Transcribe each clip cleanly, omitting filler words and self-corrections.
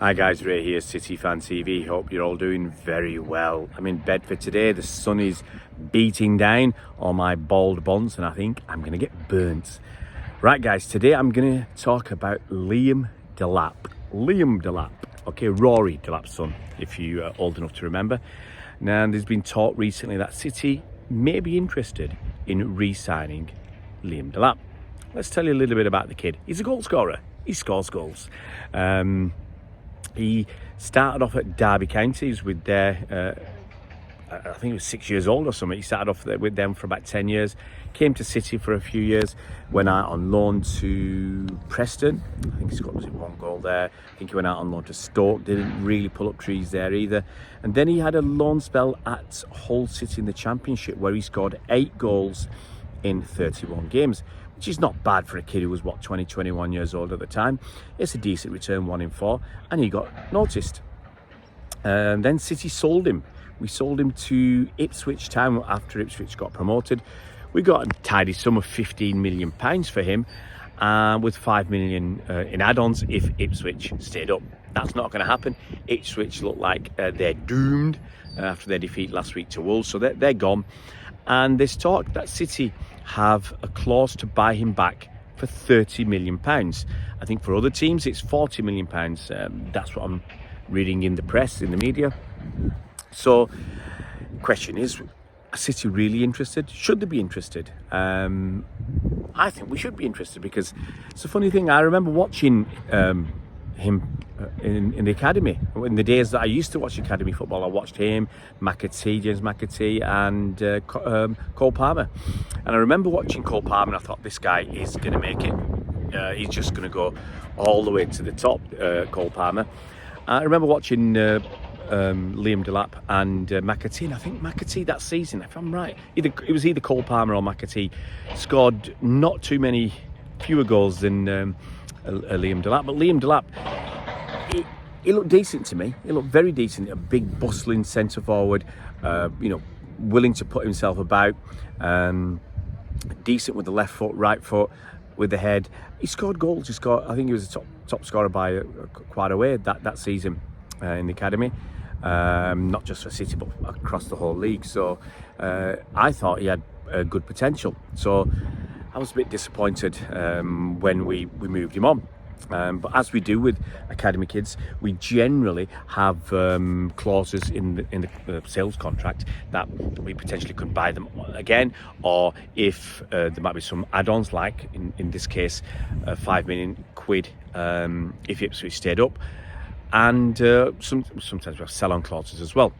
Hi guys, Ray here, City Fan TV. Hope you're all doing very well. I'm in Bedford today. The sun is beating down on my bald bonds and I think I'm going to get burnt. Right guys, today I'm going to talk about Liam Delap. Liam Delap, okay, Rory Delap's son, if you are old enough to remember. Now there's been talk recently that City may be interested in re-signing Liam Delap. Let's tell you a little bit about the kid. He's a goal scorer. He scores goals. He started off at Derby Counties with their, I think he was 6 years old or something. He started off with them for about 10 years. Came to City for a few years. Went out on loan to Preston. I think he scored one goal there. I think he went out on loan to Stoke. Didn't really pull up trees there either. And then he had a loan spell at Hull City in the Championship where he scored 8 goals in 31 games. Which is not bad for a kid who was, 20, 21 years old at the time. It's a decent return, 1 in 4, and he got noticed. Then City sold him. We sold him to Ipswich Town after Ipswich got promoted. We got a tidy sum of £15 million for him, with £5 million in add-ons if Ipswich stayed up. That's not going to happen. Ipswich look like they're doomed after their defeat last week to Wolves, so they're gone. And there's talk that City have a clause to buy him back for £30 million. I think for other teams it's £40 million. That's what I'm reading in the press, in the media. So, question is, are City really interested? Should they be interested? I think we should be interested because it's a funny thing. I remember watching him in the academy. In the days that I used to watch academy football, I watched him, James McAtee and Cole Palmer. And I remember watching Cole Palmer and I thought, this guy is going to make it. He's just going to go all the way to the top, Cole Palmer. I remember watching Liam Delap and McAtee, and I think McAtee that season, if I'm right, it was either Cole Palmer or McAtee, scored not too many fewer goals than Liam Delap. But Liam Delap, he looked decent to me. He looked very decent. A big, bustling centre forward, willing to put himself about. Decent with the left foot, right foot, with the head. He scored goals. I think he was a top scorer by quite a way that season in the academy. Not just for City, but across the whole league. So I thought he had good potential. So I was a bit disappointed when we moved him on. But as we do with academy kids, we generally have clauses in the sales contract that we potentially could buy them again, or if there might be some add-ons, like in this case, £5 million if Ipswich stayed up, and sometimes we have sell-on clauses as well.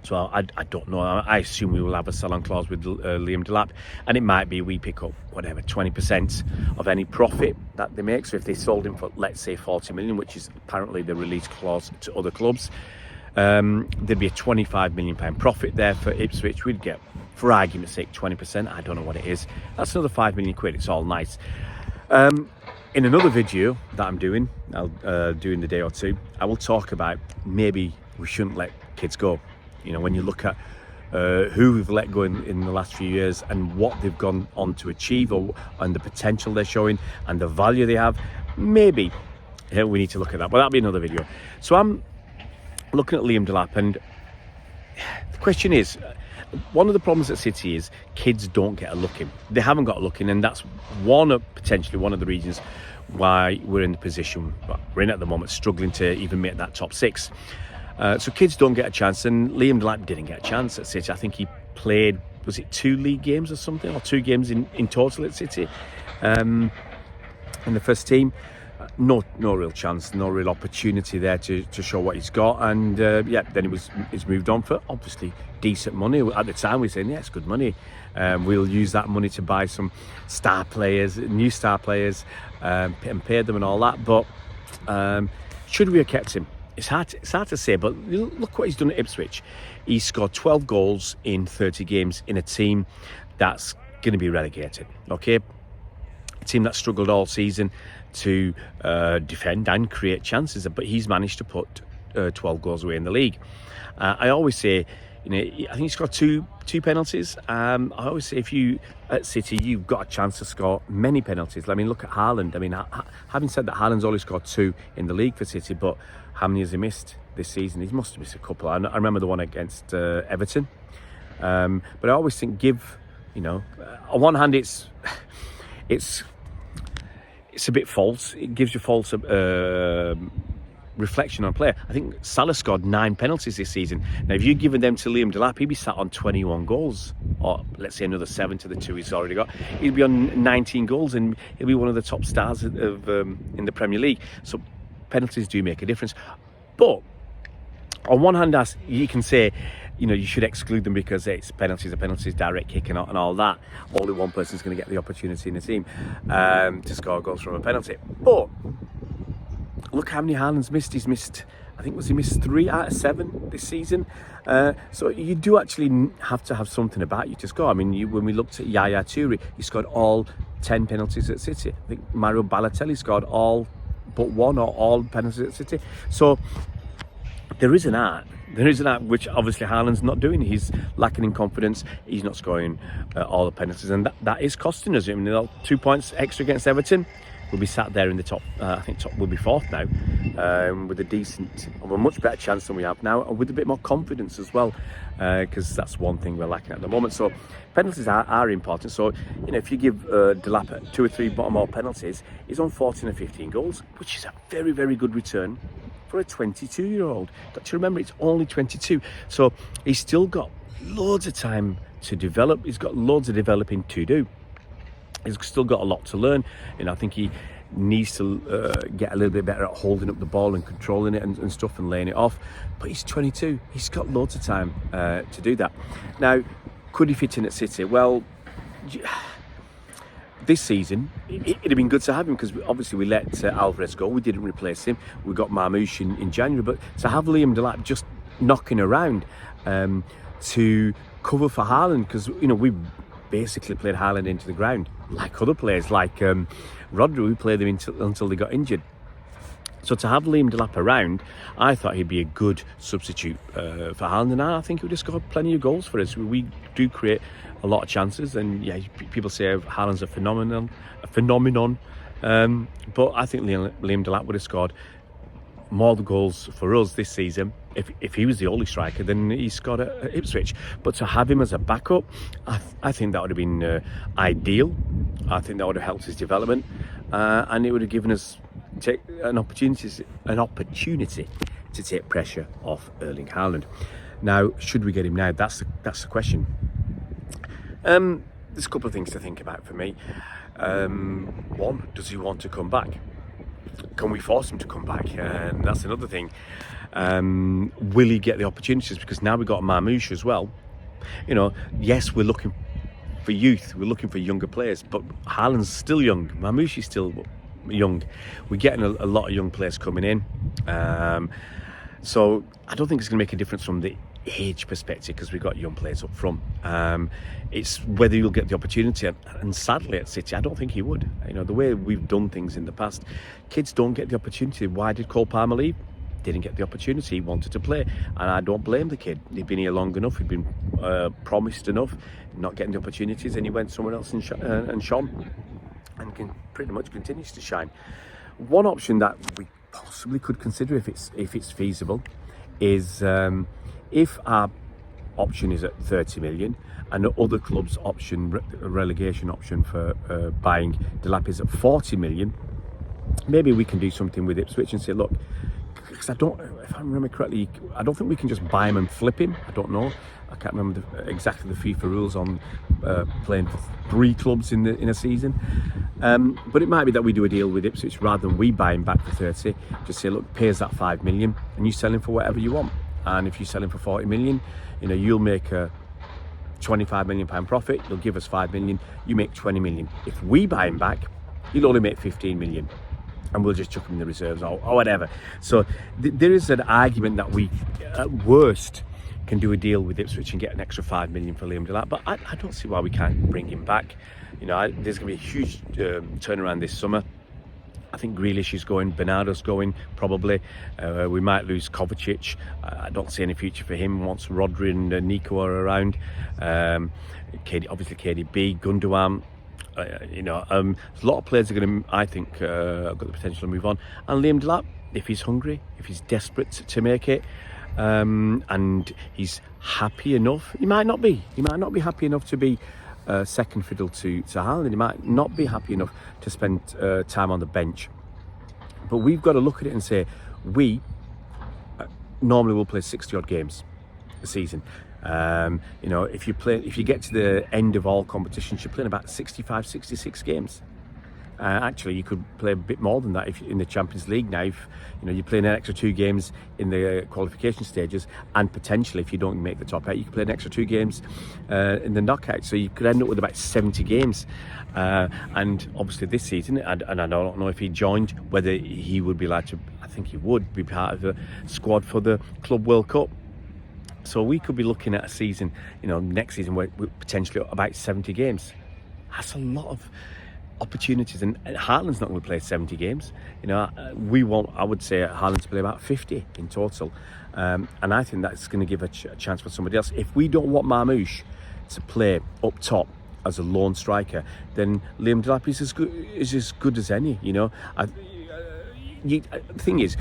So I don't know. I assume we will have a sell-on clause with Liam Delap, and it might be we pick up 20% of any profit that they make. So if they sold him for, let's say, 40 million, which is apparently the release clause to other clubs, there'd be a £25 million profit there for Ipswich. We'd get, for argument's sake, 20%. I don't know what it is. That's another £5 million. It's all nice. In another video that I'm doing, I'll do in the day or two, I will talk about maybe we shouldn't let kids go. When you look at who we've let go in the last few years and what they've gone on to achieve, and the potential they're showing and the value they have, maybe we need to look at that. But that'll be another video. So I'm looking at Liam Delap, and the question is, one of the problems at City is kids don't get a look in. They haven't got a look in, and that's potentially one of the reasons why we're in the position we're in at the moment, struggling to even make that top 6. So kids don't get a chance, and Liam Delap didn't get a chance at City. I think he played, was it 2 league games or something, or 2 games in total at City in the first team. No real chance, no real opportunity there to show what he's got. And then he's moved on for obviously decent money. At the time we were saying, yeah, it's good money. We'll use that money to buy some new star players, and pay them and all that. But should we have kept him? It's hard to say, but look what he's done at Ipswich. He's scored 12 goals in 30 games in a team that's going to be relegated, okay? A team that struggled all season to defend and create chances, but he's managed to put 12 goals away in the league. I always say You know, I think he scored two penalties. I always say if you at City, you've got a chance to score many penalties. I mean, look at Haaland. I mean, having said that, Haaland's only scored 2 in the league for City, but how many has he missed this season? He must have missed a couple. I remember the one against Everton. But I always think on one hand, it's a bit false. It gives you false reflection on player. I think Salah scored 9 penalties this season. Now, if you'd given them to Liam Delap, he'd be sat on 21 goals, or let's say another 7 to the 2 he's already got. He'd be on 19 goals, and he'll be one of the top stars in the Premier League. So penalties do make a difference. But on one hand, you can say, you should exclude them because it's penalties, direct kick and all that. Only one person's going to get the opportunity in the team to score goals from a penalty. But look how many Haaland's missed. He's missed, he missed 3 out of 7 this season. So you do actually have to have something about you to score. I mean, when we looked at Yaya Toure, he scored all 10 penalties at City. I think Mario Balotelli scored all but 1 or all penalties at City. So there is an art which obviously Haaland's not doing. He's lacking in confidence. He's not scoring all the penalties, and that is costing us. I mean, 2 points extra against Everton. We'll be sat there in the top. I think we'll be 4th now, with a much better chance than we have now, and with a bit more confidence as well, because that's one thing we're lacking at the moment. So penalties are important. So if you give Delap 2 or 3 more penalties, he's on 14 or 15 goals, which is a very, very good return for a 22-year-old. Got to remember, it's only 22. So he's still got loads of time to develop. He's got loads of developing to do. He's still got a lot to learn. I think he needs to get a little bit better at holding up the ball and controlling it and stuff and laying it off. But he's 22. He's got loads of time to do that. Now, could he fit in at City? Well, this season, it'd have been good to have him because obviously we let Alvarez go. We didn't replace him. We got Marmoush in January. But to have Liam Delap just knocking around to cover for Haaland, because we basically played Haaland into the ground like other players, like Rodri. We played them until they got injured. So to have Liam Delap around, I thought he'd be a good substitute for Haaland, and I think he would have scored plenty of goals for us. We do create a lot of chances, and people say Haaland's a phenomenon. But I think Liam Delap would have scored more goals for us this season if he was the only striker than he scored at Ipswich. But to have him as a backup, I think that would have been ideal. I think that would have helped his development, and it would have given us an opportunity to take pressure off Erling Haaland. Now, should we get him now? That's the question. There's a couple of things to think about for me. One, does he want to come back? Can we force him to come back? And that's another thing. Will he get the opportunities? Because now we've got Marmoush as well. Yes, we're looking for youth. We're looking for younger players. But Haaland's still young. Marmoush is still young. We're getting a lot of young players coming in. So I don't think it's going to make a difference from the age perspective because we've got young players up front. It's whether you'll get the opportunity, and sadly at City I don't think he would. The way we've done things in the past, kids don't get the opportunity. Why did Cole Palmer leave? Didn't get the opportunity. He wanted to play, and I don't blame the kid. He'd been here long enough, he'd been promised enough, not getting the opportunities, and he went somewhere else and shone, and pretty much continues to shine. One option that we possibly could consider, if it's feasible, is if our option is at 30 million and the other club's option, relegation option for buying Delap is at 40 million, maybe we can do something with Ipswich and say, look, because if I remember correctly, I don't think we can just buy him and flip him. I don't know. I can't remember exactly the FIFA rules on playing for 3 clubs in a season. But it might be that we do a deal with Ipswich rather than we buy him back for 30. Just say, look, pay us that 5 million and you sell him for whatever you want. And if you sell him for 40 million, you'll make a £25 million profit. You'll give us 5 million. You make 20 million. If we buy him back, you'll only make 15 million. And we'll just chuck him in the reserves or whatever. So there is an argument that we, at worst, can do a deal with Ipswich and get an extra 5 million for Liam Delap. But I don't see why we can't bring him back. There's going to be a huge turnaround this summer. I think Grealish is going, Bernardo's going, probably. We might lose Kovacic. I don't see any future for him once Rodri and Nico are around. Obviously KDB, Gundogan. A lot of players are going to, I think, got the potential to move on. And Liam Delap, if he's hungry, if he's desperate to make it, and he's happy enough, he might not be happy enough to be second fiddle to Haaland. He might not be happy enough to spend time on the bench. But we've got to look at it and say, we normally will play 60 odd games a season. If you get to the end of all competitions, you're playing about 65, 66 games. Actually, you could play a bit more than that if in the Champions League now. If you're playing an extra 2 games in the qualification stages, and potentially if you don't make the top 8, you could play an extra 2 games in the knockout. So you could end up with about 70 games. And obviously this season, and I don't know if he joined, whether he would be allowed to. I think he would be part of the squad for the Club World Cup. So we could be looking at a season, next season, where we're potentially about 70 games. That's a lot of opportunities, and Haaland's not going to play 70 games. We want, I would say, Haaland to play about 50 in total, and I think that's going to give a chance for somebody else. If we don't want Marmoush to play up top as a lone striker, then Liam Delap is as good as any. The thing is,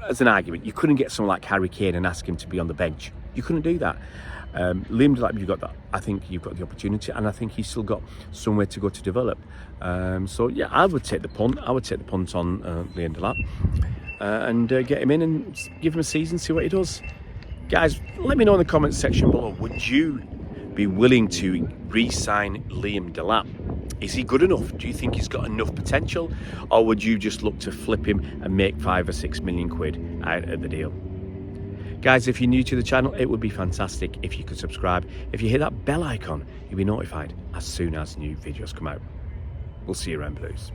as an argument, you couldn't get someone like Harry Kane and ask him to be on the bench. You couldn't do that. Liam Delap, you've got that. I think you've got the opportunity, and I think he's still got somewhere to go to develop. So yeah, I would take the punt. I would take the punt on Liam Delap and get him in and give him a season, see what he does. Guys, let me know in the comments section below. Would you be willing to re-sign Liam Delap? Is he good enough? Do you think he's got enough potential, or would you just look to flip him and make 5 or 6 million quid out of the deal? Guys, if you're new to the channel, it would be fantastic if you could subscribe. If you hit that bell icon, you'll be notified as soon as new videos come out. We'll see you around, Blues.